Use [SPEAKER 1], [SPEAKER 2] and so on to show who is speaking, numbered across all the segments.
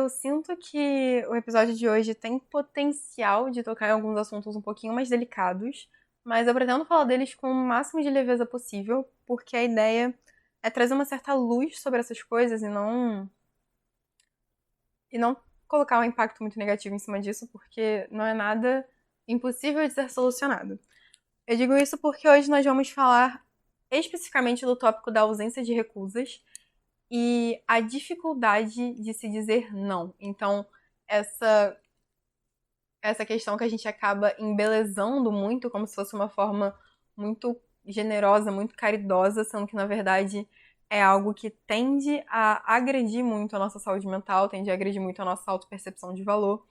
[SPEAKER 1] eu sinto que o episódio de hoje tem potencial de tocar em alguns assuntos um pouquinho mais delicados, mas eu pretendo falar deles com o máximo de leveza possível, porque a ideia é trazer uma certa luz sobre essas coisas e não colocar um impacto muito negativo em cima disso, porque não é nada impossível de ser solucionado. Eu digo isso porque hoje nós vamos falar especificamente do tópico da ausência de recusas e a dificuldade de se dizer não. Então, essa essa questão que a gente acaba embelezando muito, como se fosse uma forma muito generosa, muito caridosa, sendo que na verdade é algo que tende a agredir muito a nossa saúde mental, tende a agredir muito a nossa autopercepção de valor.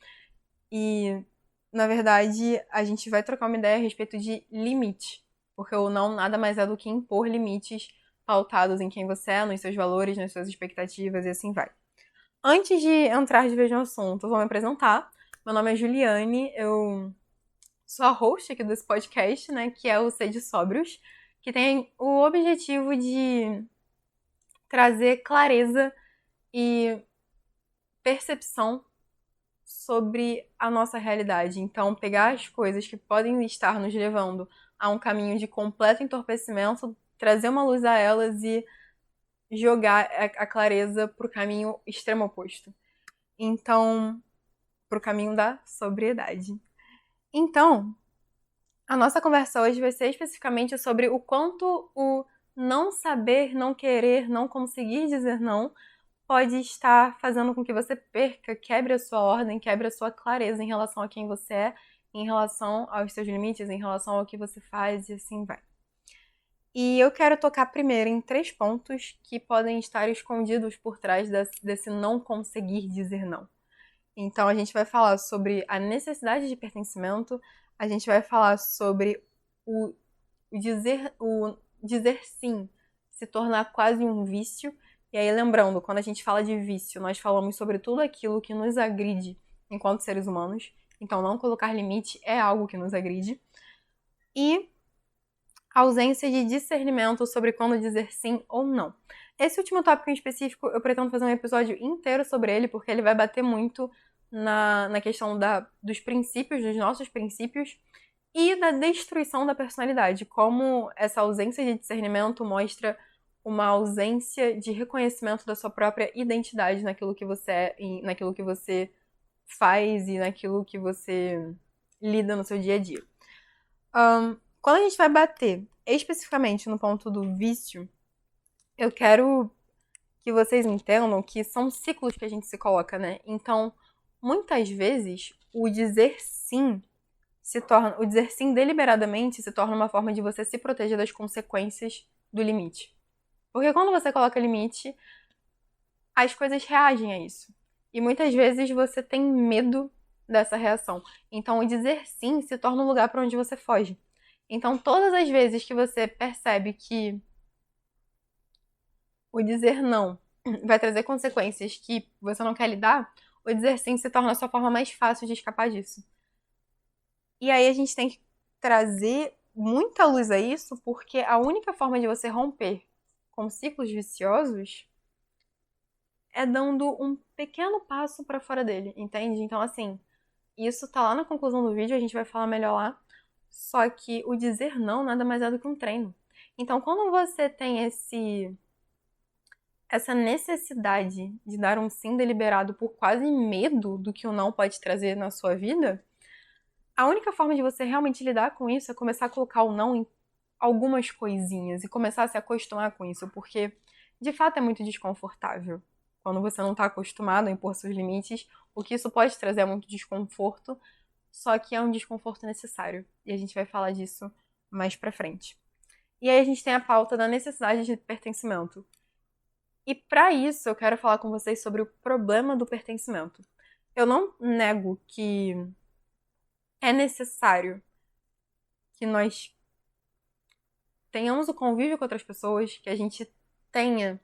[SPEAKER 1] E, na verdade, a gente vai trocar uma ideia a respeito de limite, porque o não nada mais é do que impor limites pautados em quem você é, nos seus valores, nas suas expectativas e assim vai. Antes de entrar de vez no assunto, eu vou me apresentar. Meu nome é Juliane, eu sou a host aqui desse podcast, né, que é o Sede Sóbrios, que tem o objetivo de trazer clareza e percepção sobre a nossa realidade. Então, pegar as coisas que podem estar nos levando a um caminho de completo entorpecimento, trazer uma luz a elas e jogar a clareza para o caminho extremo oposto. Então, para o caminho da sobriedade. Então, a nossa conversa hoje vai ser especificamente sobre o quanto o não saber, não querer, não conseguir dizer não pode estar fazendo com que você perca, quebre a sua ordem, quebre a sua clareza em relação a quem você é, em relação aos seus limites, em relação ao que você faz e assim vai. E eu quero tocar primeiro em 3 pontos que podem estar escondidos por trás desse não conseguir dizer não. Então a gente vai falar sobre a necessidade de pertencimento, a gente vai falar sobre o dizer sim se tornar quase um vício. E aí, lembrando, quando a gente fala de vício, nós falamos sobre tudo aquilo que nos agride enquanto seres humanos. Então, não colocar limite é algo que nos agride. E a ausência de discernimento sobre quando dizer sim ou não. Esse último tópico em específico, eu pretendo fazer um episódio inteiro sobre ele, porque ele vai bater muito na questão dos princípios, dos nossos princípios, e da destruição da personalidade, como essa ausência de discernimento mostra uma ausência de reconhecimento da sua própria identidade naquilo que você é, naquilo que você faz e naquilo que você lida no seu dia a dia. Quando a gente vai bater especificamente no ponto do vício, eu quero que vocês entendam que são ciclos que a gente se coloca, né? Então, muitas vezes, o dizer sim deliberadamente se torna uma forma de você se proteger das consequências do limite. Porque quando você coloca limite, as coisas reagem a isso. E muitas vezes você tem medo dessa reação. Então, o dizer sim se torna um lugar para onde você foge. Então, todas as vezes que você percebe que o dizer não vai trazer consequências que você não quer lidar, o dizer sim se torna a sua forma mais fácil de escapar disso. E aí a gente tem que trazer muita luz a isso, porque a única forma de você romper com ciclos viciosos é dando um pequeno passo para fora dele, entende? Então, assim, isso tá lá na conclusão do vídeo, a gente vai falar melhor lá. Só que o dizer não nada mais é do que um treino. Então, quando você tem essa necessidade de dar um sim deliberado por quase medo do que o não pode trazer na sua vida, a única forma de você realmente lidar com isso é começar a colocar o não em algumas coisinhas e começar a se acostumar com isso, porque de fato é muito desconfortável. Quando você não está acostumado a impor seus limites, o que isso pode trazer é muito desconforto, só que é um desconforto necessário. E a gente vai falar disso mais pra frente. E aí a gente tem a pauta da necessidade de pertencimento. E para isso eu quero falar com vocês sobre o problema do pertencimento. Eu não nego que é necessário que nós tenhamos o convívio com outras pessoas, que a gente tenha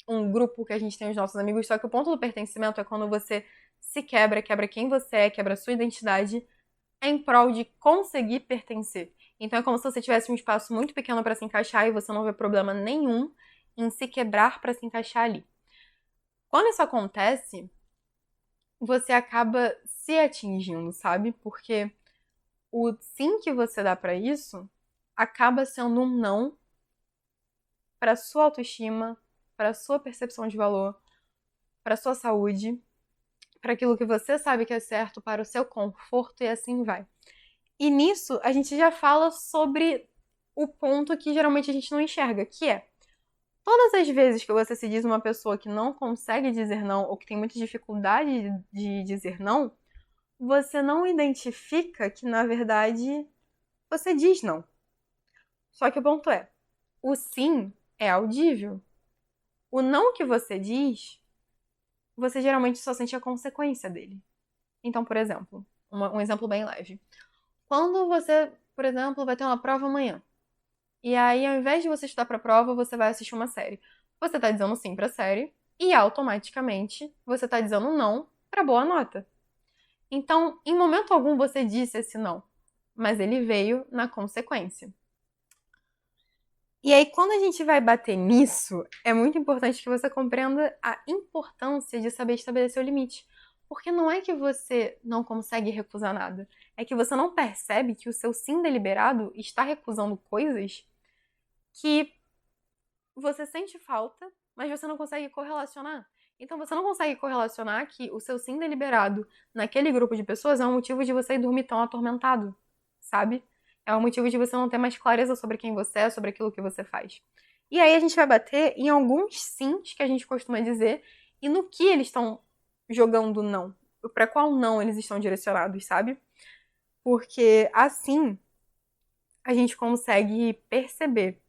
[SPEAKER 1] um grupo, que a gente tenha os nossos amigos, só que o ponto do pertencimento é quando você se quebra, quebra quem você é, quebra a sua identidade, em prol de conseguir pertencer. Então é como se você tivesse um espaço muito pequeno para se encaixar e você não vê problema nenhum em se quebrar para se encaixar ali. Quando isso acontece, você acaba se atingindo, sabe? Porque o sim que você dá pra isso acaba sendo um não pra sua autoestima, pra sua percepção de valor, pra sua saúde, pra aquilo que você sabe que é certo, para o seu conforto e assim vai. E nisso a gente já fala sobre o ponto que geralmente a gente não enxerga, que é todas as vezes que você se diz uma pessoa que não consegue dizer não ou que tem muita dificuldade de dizer não, você não identifica que, na verdade, você diz não. Só que o ponto é, o sim é audível. O não que você diz, você geralmente só sente a consequência dele. Então, por exemplo, um exemplo bem leve. Quando você, por exemplo, vai ter uma prova amanhã, e aí ao invés de você estudar para a prova, você vai assistir uma série. Você está dizendo sim para a série e automaticamente você está dizendo não para boa nota. Então, em momento algum você disse esse não, mas ele veio na consequência. E aí, quando a gente vai bater nisso, é muito importante que você compreenda a importância de saber estabelecer o limite. Porque não é que você não consegue recusar nada, é que você não percebe que o seu sim deliberado está recusando coisas que você sente falta, mas você não consegue correlacionar. Então você não consegue correlacionar que o seu sim deliberado naquele grupo de pessoas é um motivo de você ir dormir tão atormentado, sabe? É um motivo de você não ter mais clareza sobre quem você é, sobre aquilo que você faz. E aí a gente vai bater em alguns sims que a gente costuma dizer e no que eles estão jogando não. Para qual não eles estão direcionados, sabe? Porque assim a gente consegue perceber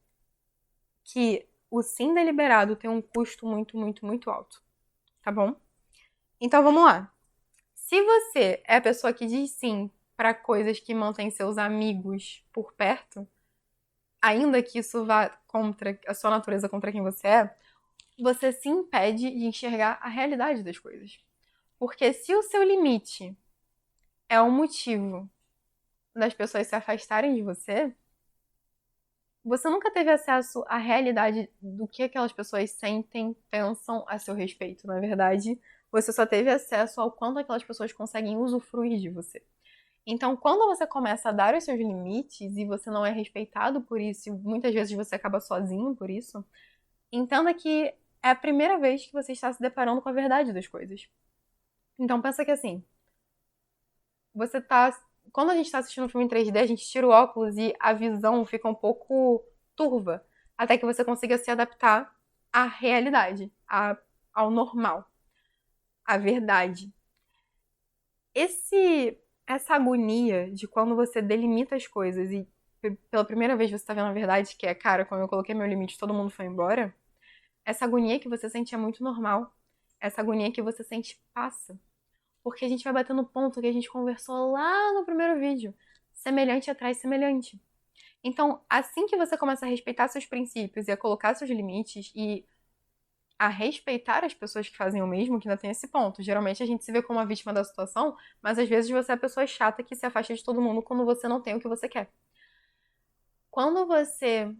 [SPEAKER 1] que o sim deliberado tem um custo muito, muito, muito alto, tá bom? Então vamos lá. Se você é a pessoa que diz sim para coisas que mantêm seus amigos por perto, ainda que isso vá contra a sua natureza, contra quem você se impede de enxergar a realidade das coisas. Porque se o seu limite é um motivo das pessoas se afastarem de você, você nunca teve acesso à realidade do que aquelas pessoas sentem, pensam a seu respeito. Na verdade, você só teve acesso ao quanto aquelas pessoas conseguem usufruir de você. Então, quando você começa a dar os seus limites e você não é respeitado por isso, e muitas vezes você acaba sozinho por isso, entenda que é a primeira vez que você está se deparando com a verdade das coisas. Então, pensa que assim, você tá. Quando a gente está assistindo um filme em 3D, a gente tira o óculos e a visão fica um pouco turva, até que você consiga se adaptar à realidade, ao normal, à verdade. Essa agonia de quando você delimita as coisas e pela primeira vez você está vendo a verdade, que é, cara, quando eu coloquei meu limite, todo mundo foi embora. Essa agonia que você sente é muito normal. Essa agonia que você sente passa. Porque a gente vai bater no ponto que a gente conversou lá no primeiro vídeo. Semelhante atrai semelhante. Então, assim que você começa a respeitar seus princípios e a colocar seus limites e a respeitar as pessoas que fazem o mesmo, que ainda tem esse ponto. Geralmente a gente se vê como a vítima da situação, mas às vezes você é a pessoa chata que se afasta de todo mundo quando você não tem o que você quer. Quando você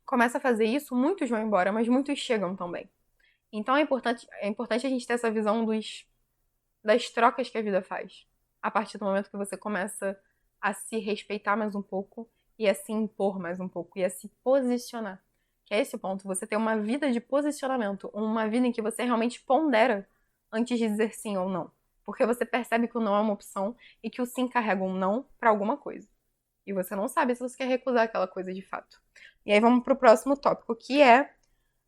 [SPEAKER 1] começa a fazer isso, muitos vão embora, mas muitos chegam também. Então é importante a gente ter essa visão das trocas que a vida faz. A partir do momento que você começa a se respeitar mais um pouco e a se impor mais um pouco e a se posicionar. Que é esse o ponto, você ter uma vida de posicionamento, uma vida em que você realmente pondera antes de dizer sim ou não. Porque você percebe que o não é uma opção e que o sim carrega um não para alguma coisa. E você não sabe se você quer recusar aquela coisa de fato. E aí vamos pro próximo tópico, que é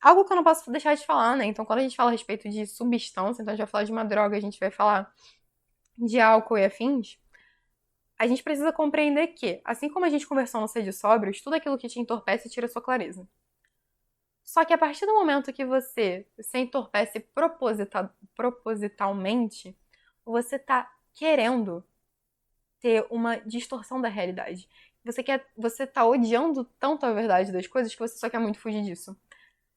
[SPEAKER 1] algo que eu não posso deixar de falar, né? Então, quando a gente fala a respeito de substância, então a gente vai falar de uma droga, a gente vai falar de álcool e afins, a gente precisa compreender que, assim como a gente conversou no Sede Sóbrios, tudo aquilo que te entorpece tira sua clareza. Só que a partir do momento que você se entorpece propositalmente, você tá querendo ter uma distorção da realidade. Você tá odiando tanto a verdade das coisas que você só quer muito fugir disso.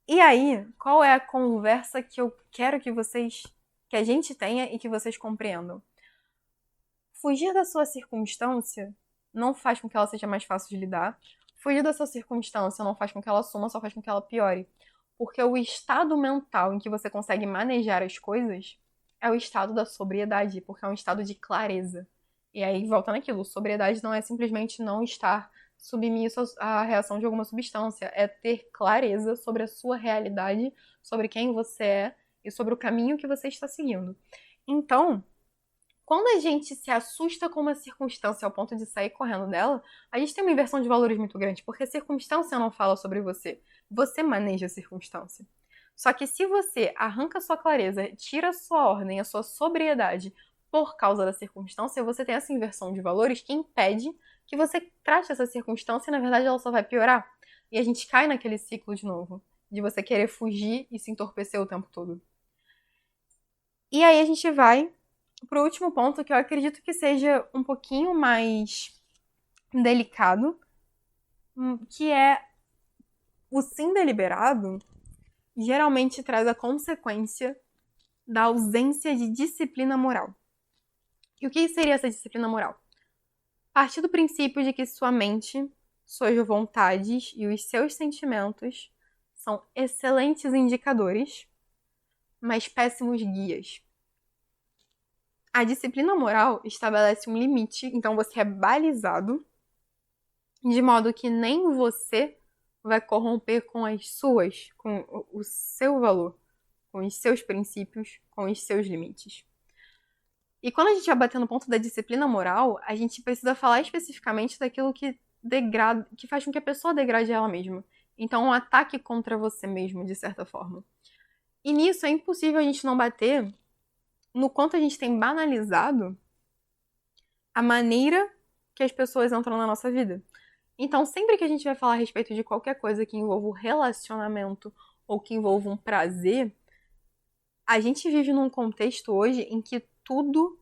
[SPEAKER 1] E aí, qual é a conversa que eu quero que a gente tenha e que vocês compreendam? Fugir da sua circunstância não faz com que ela seja mais fácil de lidar. Fugir da sua circunstância não faz com que ela suma, só faz com que ela piore. Porque o estado mental em que você consegue manejar as coisas é o estado da sobriedade, porque é um estado de clareza. E aí, voltando àquilo, sobriedade não é simplesmente não estar submisso à reação de alguma substância, é ter clareza sobre a sua realidade, sobre quem você é e sobre o caminho que você está seguindo. Então, quando a gente se assusta com uma circunstância ao ponto de sair correndo dela, a gente tem uma inversão de valores muito grande, porque a circunstância não fala sobre você. Você maneja a circunstância. Só que se você arranca a sua clareza, tira a sua ordem, a sua sobriedade por causa da circunstância, você tem essa inversão de valores que impede que você trate essa circunstância e, na verdade, ela só vai piorar. E a gente cai naquele ciclo de novo, de você querer fugir e se entorpecer o tempo todo. E aí a gente vai pro último ponto, que eu acredito que seja um pouquinho mais delicado, que é o sim deliberado geralmente traz a consequência da ausência de disciplina moral. E o que seria essa disciplina moral? Partir do princípio de que sua mente, suas vontades e os seus sentimentos são excelentes indicadores, mas péssimos guias. A disciplina moral estabelece um limite, então você é balizado, de modo que nem você vai corromper com com o seu valor, com os seus princípios, com os seus limites. E quando a gente vai bater no ponto da disciplina moral, a gente precisa falar especificamente daquilo que degrada, que faz com que a pessoa degrade ela mesma. Então, um ataque contra você mesmo, de certa forma. E nisso é impossível a gente não bater no quanto a gente tem banalizado a maneira que as pessoas entram na nossa vida. Então, sempre que a gente vai falar a respeito de qualquer coisa que envolva um relacionamento ou que envolva um prazer, a gente vive num contexto hoje em que tudo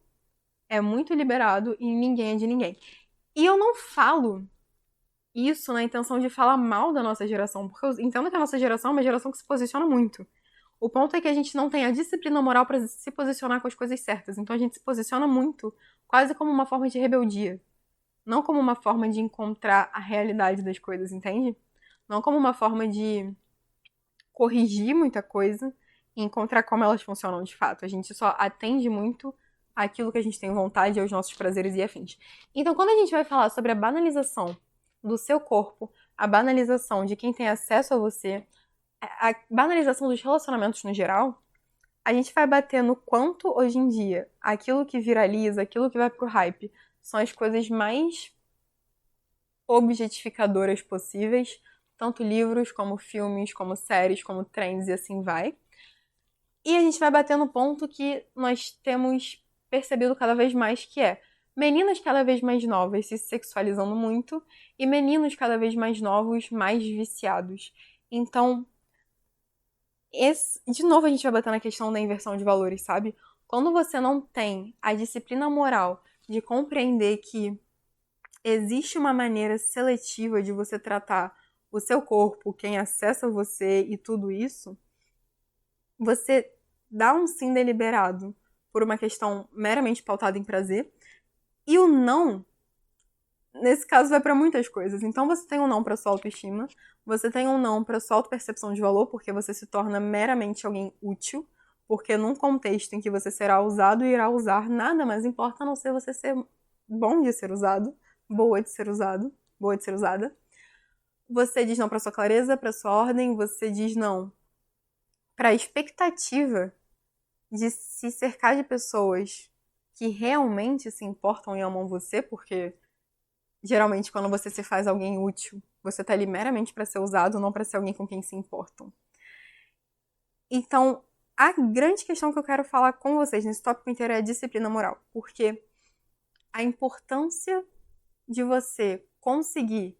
[SPEAKER 1] é muito liberado e ninguém é de ninguém. E eu não falo isso na intenção de falar mal da nossa geração, porque eu entendo que a nossa geração é uma geração que se posiciona muito. O ponto é que a gente não tem a disciplina moral para se posicionar com as coisas certas. Então a gente se posiciona muito, quase como uma forma de rebeldia. Não como uma forma de encontrar a realidade das coisas, entende? Não como uma forma de corrigir muita coisa e encontrar como elas funcionam de fato. A gente só atende muito àquilo que a gente tem vontade, aos nossos prazeres e afins. Então, quando a gente vai falar sobre a banalização do seu corpo, a banalização de quem tem acesso a você, a banalização dos relacionamentos no geral, a gente vai bater no quanto hoje em dia aquilo que viraliza, aquilo que vai pro hype, são as coisas mais objetificadoras possíveis, tanto livros como filmes, como séries, como trends e assim vai. E a gente vai bater no ponto que nós temos percebido cada vez mais, que é meninas cada vez mais novas se sexualizando muito e meninos cada vez mais novos mais viciados. Então, de novo a gente vai bater na questão da inversão de valores, sabe? Quando você não tem a disciplina moral de compreender que existe uma maneira seletiva de você tratar o seu corpo, quem acessa você e tudo isso, você dá um sim deliberado por uma questão meramente pautada em prazer, e o não, nesse caso, vai para muitas coisas. Então você tem um não para sua autoestima, você tem um não para sua autopercepção de valor, porque você se torna meramente alguém útil, porque num contexto em que você será usado e irá usar, nada mais importa a não ser você ser bom de ser usado, boa de ser usado, boa de ser usada. Você diz não para sua clareza, para sua ordem, você diz não para a expectativa de se cercar de pessoas que realmente se importam e amam você, porque geralmente quando você se faz alguém útil, você tá ali meramente para ser usado, não para ser alguém com quem se importam. Então, a grande questão que eu quero falar com vocês nesse tópico inteiro é a disciplina moral, porque a importância de você conseguir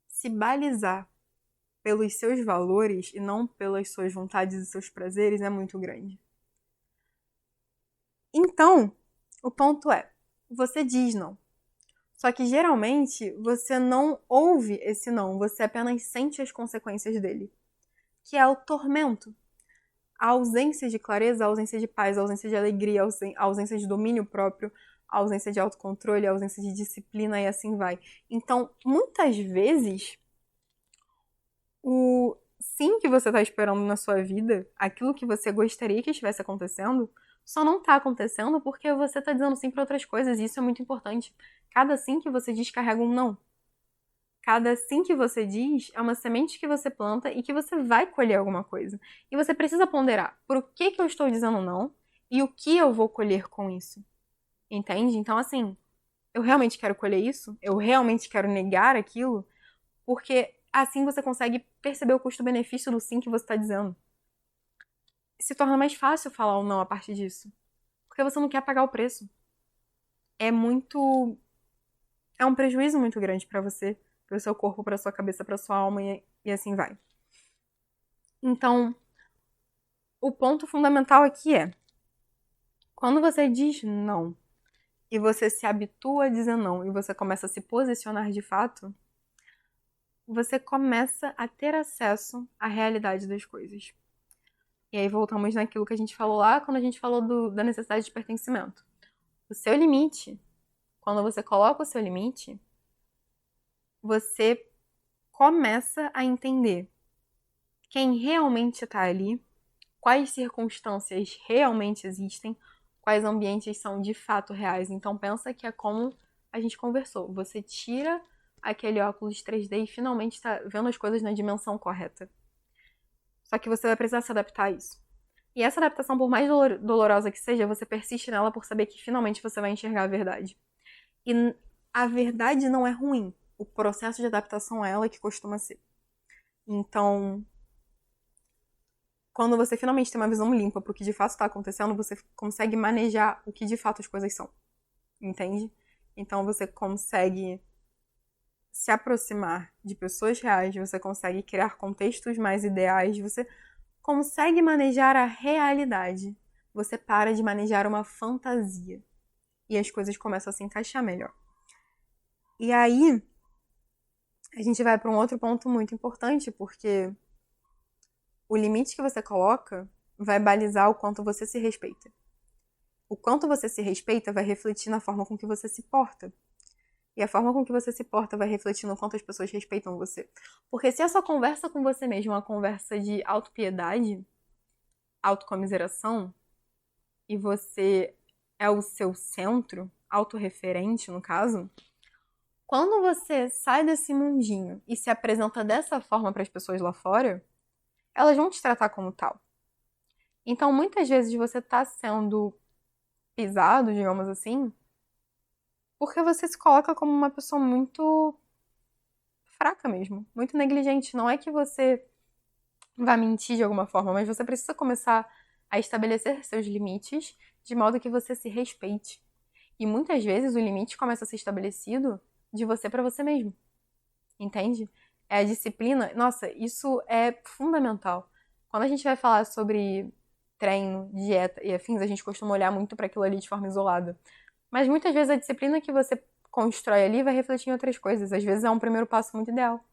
[SPEAKER 1] se balizar pelos seus valores e não pelas suas vontades e seus prazeres é muito grande. Então, o ponto é, você diz não. Só que geralmente você não ouve esse não, você apenas sente as consequências dele, que é o tormento. A ausência de clareza, a ausência de paz, a ausência de alegria, a ausência de domínio próprio, a ausência de autocontrole, a ausência de disciplina e assim vai. Então, muitas vezes, o sim que você está esperando na sua vida, aquilo que você gostaria que estivesse acontecendo, Só não tá acontecendo porque você tá dizendo sim para outras coisas, e isso é muito importante. Cada sim que você diz carrega um não. Cada sim que você diz é uma semente que você planta e que você vai colher alguma coisa. E você precisa ponderar por que eu estou dizendo não e o que eu vou colher com isso. Entende? Então, assim, eu realmente quero colher isso? Eu realmente quero negar aquilo? Porque assim você consegue perceber o custo-benefício do sim que você está dizendo. Se torna mais fácil falar ou não a partir disso. Porque você não quer pagar o preço. É muito. É um prejuízo muito grande para você, para o seu corpo, para sua cabeça, para sua alma e assim vai. Então, o ponto fundamental aqui é: quando você diz não e você se habitua a dizer não e você começa a se posicionar de fato, você começa a ter acesso à realidade das coisas. E aí voltamos naquilo que a gente falou lá quando a gente falou da necessidade de pertencimento. O seu limite, quando você coloca o seu limite, você começa a entender quem realmente está ali, quais circunstâncias realmente existem, quais ambientes são de fato reais. Então pensa que é como a gente conversou. Você tira aquele óculos 3D e finalmente está vendo as coisas na dimensão correta. Só que você vai precisar se adaptar a isso. E essa adaptação, por mais dolorosa que seja, você persiste nela por saber que finalmente você vai enxergar a verdade. E a verdade não é ruim. O processo de adaptação é ela que costuma ser. Então, quando você finalmente tem uma visão limpa pro que de fato está acontecendo, você consegue manejar o que de fato as coisas são. Entende? Então você consegue se aproximar de pessoas reais, você consegue criar contextos mais ideais, você consegue manejar a realidade. Você para de manejar uma fantasia. E as coisas começam a se encaixar melhor. E aí, a gente vai para um outro ponto muito importante, porque o limite que você coloca vai balizar o quanto você se respeita. O quanto você se respeita vai refletir na forma com que você se porta. E a forma com que você se porta vai refletir no quanto as pessoas respeitam você. Porque se a sua conversa com você mesmo é uma conversa de autopiedade, autocomiseração, e você é o seu centro, autorreferente no caso, quando você sai desse mundinho e se apresenta dessa forma para as pessoas lá fora, elas vão te tratar como tal. Então, muitas vezes você está sendo pisado, digamos assim, porque você se coloca como uma pessoa muito fraca mesmo, muito negligente. Não é que você vai mentir de alguma forma, mas você precisa começar a estabelecer seus limites de modo que você se respeite. E muitas vezes o limite começa a ser estabelecido de você para você mesmo. Entende? É a disciplina. Nossa, isso é fundamental. Quando a gente vai falar sobre treino, dieta e afins, a gente costuma olhar muito para aquilo ali de forma isolada. Mas muitas vezes a disciplina que você constrói ali vai refletir em outras coisas. Às vezes é um primeiro passo muito ideal.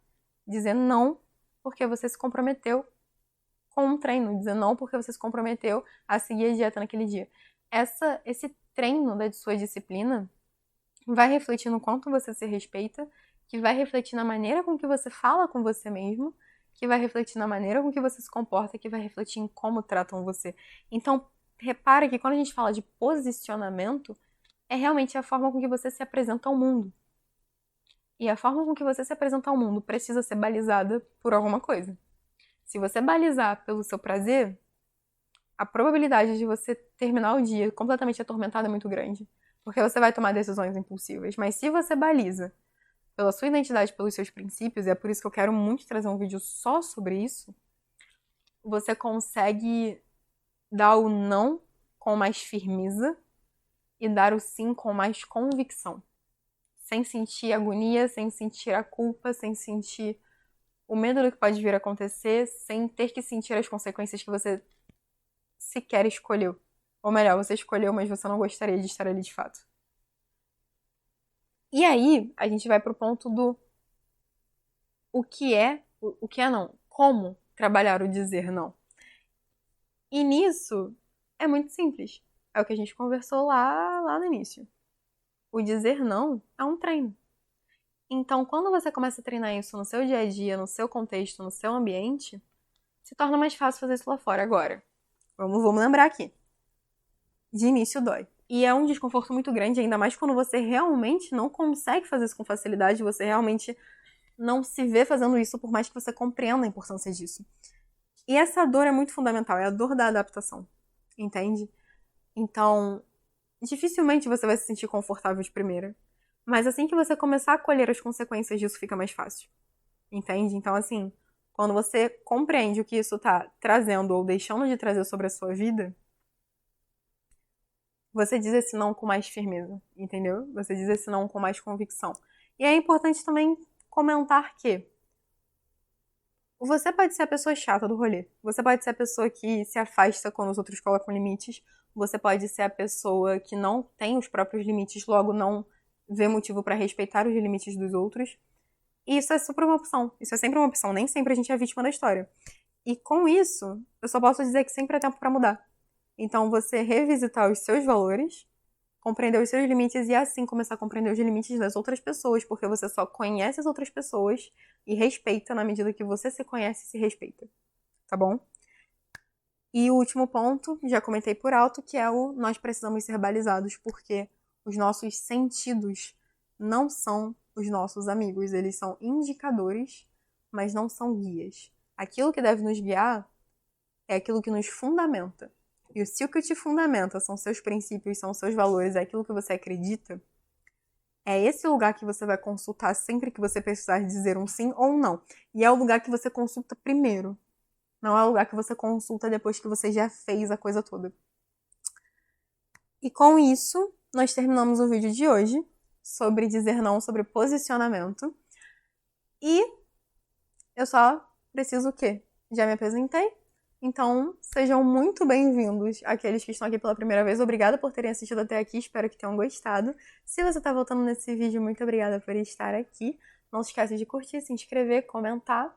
[SPEAKER 1] Dizer não porque você se comprometeu com um treino. Dizer não porque você se comprometeu a seguir a dieta naquele dia. Esse treino da sua disciplina vai refletir no quanto você se respeita, que vai refletir na maneira com que você fala com você mesmo, que vai refletir na maneira com que você se comporta, que vai refletir em como tratam você. Então, repara que quando a gente fala de posicionamento, é realmente a forma com que você se apresenta ao mundo. E a forma com que você se apresenta ao mundo precisa ser balizada por alguma coisa. Se você balizar pelo seu prazer, a probabilidade de você terminar o dia completamente atormentado é muito grande. Porque você vai tomar decisões impulsivas. Mas se você baliza pela sua identidade, pelos seus princípios, e é por isso que eu quero muito trazer um vídeo só sobre isso, você consegue dar o não com mais firmeza e dar o sim com mais convicção. Sem sentir agonia, sem sentir a culpa, sem sentir o medo do que pode vir a acontecer, sem ter que sentir as consequências que você sequer escolheu. Ou melhor, você escolheu, mas você não gostaria de estar ali de fato. E aí, a gente vai pro ponto do o que é não, como trabalhar o dizer não. E nisso é muito simples. É o que a gente conversou lá no início. O dizer não é um treino. Então, quando você começa a treinar isso no seu dia a dia, no seu contexto, no seu ambiente, se torna mais fácil fazer isso lá fora. Agora, vamos lembrar aqui. de início dói. E é um desconforto muito grande, ainda mais quando você realmente não consegue fazer isso com facilidade, você realmente não se vê fazendo isso, por mais que você compreenda a importância disso. E essa dor é muito fundamental, é a dor da adaptação, entende? Então, dificilmente você vai se sentir confortável de primeira. Mas assim que você começar a colher as consequências disso, fica mais fácil. Entende? Então, assim, quando você compreende o que isso tá trazendo ou deixando de trazer sobre a sua vida, você diz esse não com mais firmeza, entendeu? Você diz esse não com mais convicção. E é importante também comentar que você pode ser a pessoa chata do rolê. Você pode ser a pessoa que se afasta quando os outros colocam limites. Você pode ser a pessoa que não tem os próprios limites, logo não vê motivo pra respeitar os limites dos outros. E isso é super uma opção. Isso é sempre uma opção. Nem sempre a gente é vítima da história. E com isso, eu só posso dizer que sempre é tempo pra mudar. Então, você revisitar os seus valores, compreender os seus limites e assim começar a compreender os limites das outras pessoas, porque você só conhece as outras pessoas e respeita na medida que você se conhece e se respeita. Tá bom? E o último ponto, já comentei por alto, que é o nós precisamos ser balizados, porque os nossos sentidos não são os nossos amigos, eles são indicadores, mas não são guias. Aquilo que deve nos guiar é aquilo que nos fundamenta. E se o que te fundamenta são seus princípios, são seus valores, é aquilo que você acredita, é esse lugar que você vai consultar sempre que você precisar dizer um sim ou um não. E é o lugar que você consulta primeiro. Não é o lugar que você consulta depois que você já fez a coisa toda. E com isso, nós terminamos o vídeo de hoje sobre dizer não, sobre posicionamento. E eu só preciso o quê? Já me apresentei? Então, sejam muito bem-vindos aqueles que estão aqui pela primeira vez. Obrigada por terem assistido até aqui, espero que tenham gostado. Se você está voltando nesse vídeo, muito obrigada por estar aqui. Não se esqueça de curtir, se inscrever, comentar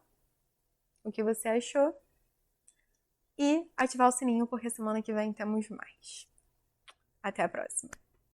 [SPEAKER 1] o que você achou. E ativar o sininho, porque semana que vem temos mais. Até a próxima!